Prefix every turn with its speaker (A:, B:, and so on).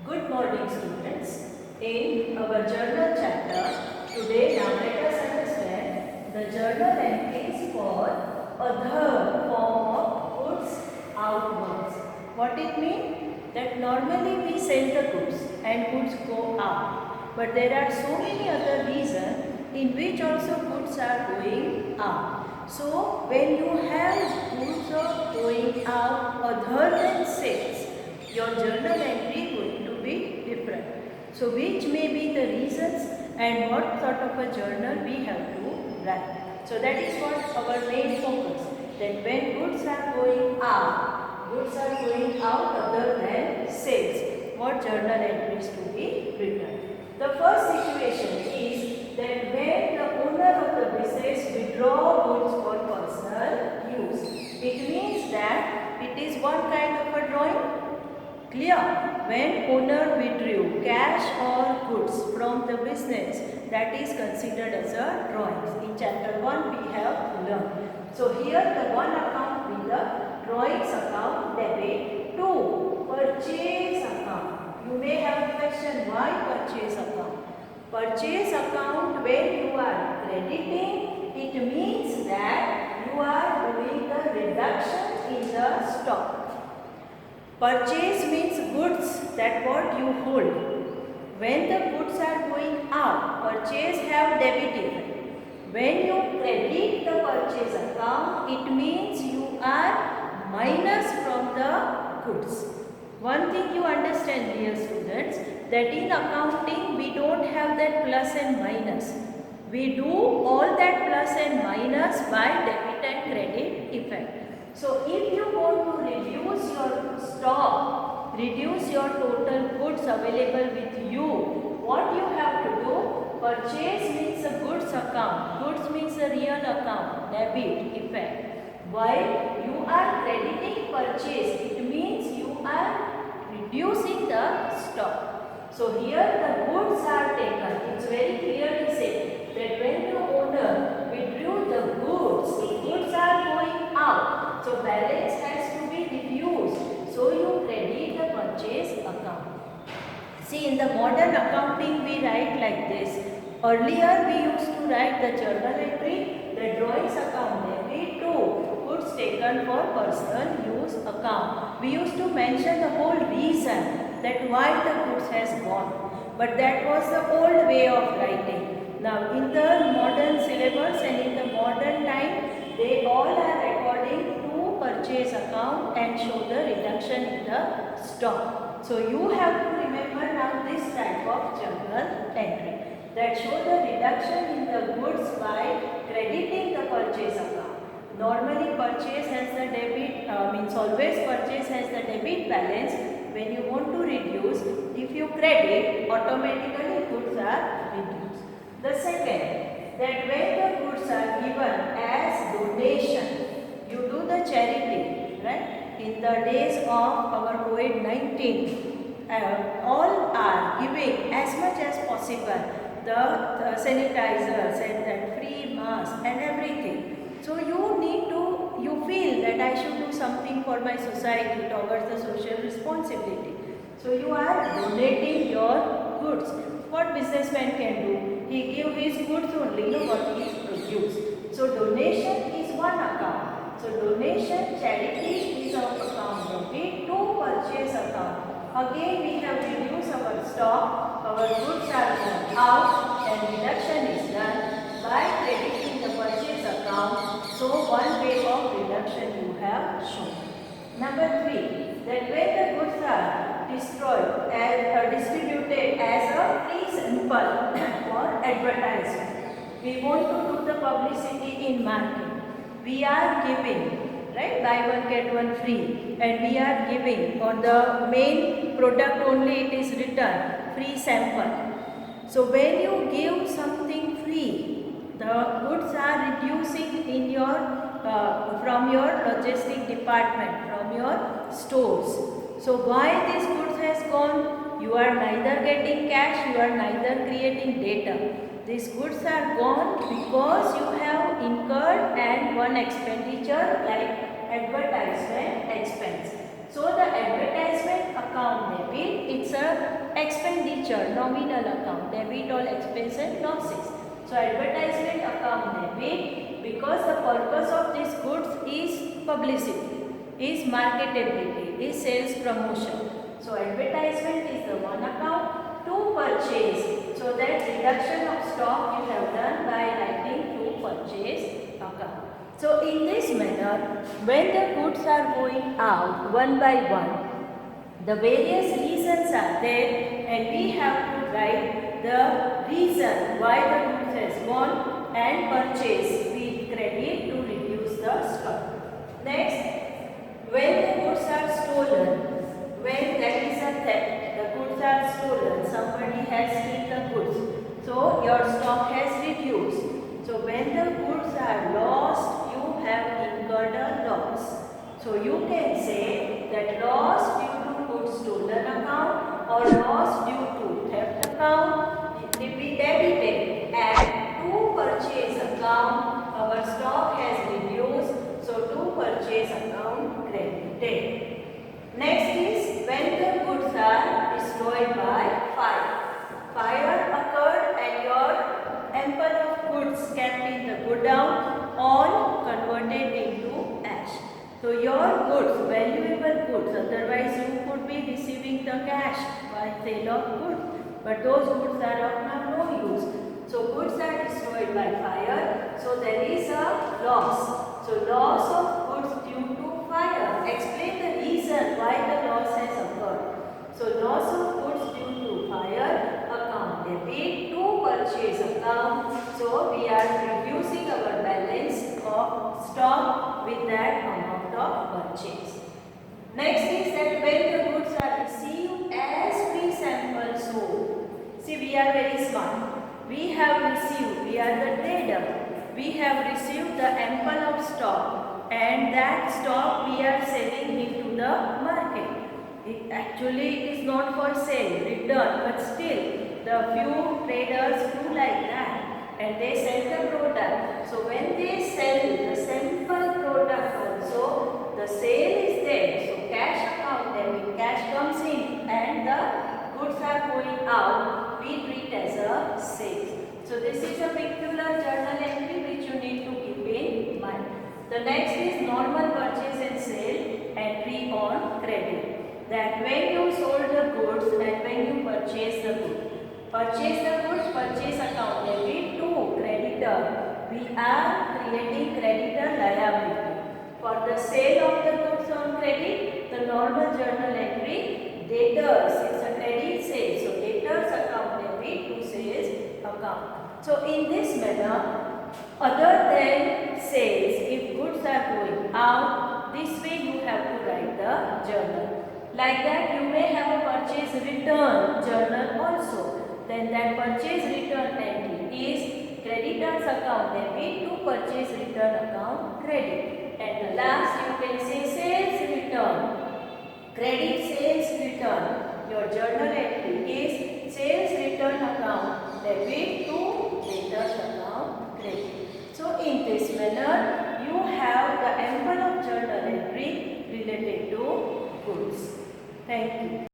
A: Good morning, students. In our journal chapter, today now let us understand the journal entries for other form of goods outwards. What it means? That normally we send the goods and goods go out. But there are so many other reasons in which also goods are going out. So when you have goods are going out other than sales, your journal entry going to be different. So which may be the reasons and what sort of a journal we have to write. So that is what our main focus. That when goods are going out other than sales, what journal entries to be written. The first situation is that when the owner of the business withdraw goods for personal use. It means that it is one kind of a drawing. Clear? When owner withdrew cash or goods from the business, that is considered as a drawing. In chapter 1 we have learned. So here the one account with the drawings account debit to purchase account. You may have a question, why purchase account? Purchase account, when you are crediting, it means that you are doing the reduction in the stock. Purchase means goods that what you hold. When the goods are going out, purchase have debit effect. When you credit the purchase account, it means you are minus from the goods. One thing you understand, dear students, that in accounting we don't have that plus and minus. We do all that plus and minus by debit and credit effect. So if you want to reduce your stock, reduce your total goods available with you, what you have to do? Purchase means a goods account. Goods means a real account, debit effect. While you are crediting purchase, it means you are reducing the stock. So here the goods are taken. It's very clearly said that when the owner withdrew the goods are going out. So balance has to be reduced. So you credit the purchase account. See, in the modern accounting we write like this. Earlier we used to write the journal entry, the drawings account debit to goods taken for personal use account. We used to mention the whole reason that why the goods has gone. But that was the old way of writing. Now in the modern syllabus and in the modern time, they all are according to purchase account and show the reduction in the stock. So you have to remember now this type of journal entry that show the reduction in the goods by crediting the purchase account. Normally purchase has the debit, means always purchase has the debit balance. When you want to reduce, if you credit, automatically goods are reduced. The second, that when the goods are given as donation, you do the charity, right? In the days of our COVID-19, all are giving as much as possible the sanitizers and the free masks and everything. So you feel that I should do something for my society towards the social responsibility. So you are donating your goods. What businessman can do? He give his goods only, what he produced. So donation is one account. So donation, charity is of account debit to purchase account. Again we have reduced our stock, our goods are gone out and reduction is done by crediting the purchase account. So one way of reduction you have shown. Number 3, that when the goods are destroyed and distributed as a free sample for advertisement. We want to do the publicity in market. We are giving, right, buy one get one free, and we are giving on the main product only it is written free sample. So when you give something free, the goods are reducing in your from your logistic department, from your stores. So why this goods has gone? You are neither getting cash, you are neither creating data. These goods are gone because you have incurred and one expenditure like advertisement expense. So the advertisement account debit, it's a expenditure, nominal account, debit all expense and losses. So advertisement account debit, because the purpose of this goods is publicity, is marketability, is sales promotion. So advertisement is the one account. To purchase, so that reduction of stock you have done by writing to purchase account. So in this manner, when the goods are going out one by one, the various reasons are there and we have to write the reason why the goods has gone and purchase with credit to reduce the stock. Next, when the goods are stolen, when there is a theft, the goods are stolen, somebody has stolen the goods, so your stock has reduced. So when the goods are lost, you have incurred a loss. So you can say that loss due to goods stolen account or loss due to theft account, it will be debited, and to purchase account our stock has reduced, so to purchase account credited. Next is when the goods are destroyed by fire. Fire occurred and your ample of goods kept in the godown all converted into ash. So your goods, valuable goods, otherwise you could be receiving the cash by sale of goods, but those goods are of now no use. So goods are destroyed by fire, so there is a loss. So loss of goods due to fire. Explain the reason why the loss has occurred. So loss of goods due to fire, account debit to purchase account. So we are reducing our balance of stock with that amount of purchase. Next is that when the goods are received as pre-sample sold. See, we are very smart. We have received, we are the trader. We have received the ample of stock and that stock we are selling into the market. It actually is not for sale, return, but still the few traders do like that and they sell the product. So when they sell the sample product also, the sale is there. So cash account debit, cash comes in and the goods are going out, we treat as a sale. So this is a peculiar journal entry which you need to keep in mind. The next is normal purchase and sale entry on credit. That when you sold the goods and when you purchase the goods. Purchase the goods, purchase account debit to creditor. We are creating creditor liability. For the sale of the goods on credit, the normal journal entry, debtors, it's a credit sale. So debtors account debit to sales account. So in this manner, other than sales, if goods are going out, this way you have to write the journal. Like that you may have a purchase return journal also. Then that purchase return entry is creditors account debit to purchase return account credit. And the last you can say sales return, credit sales return. Your journal entry is sales return account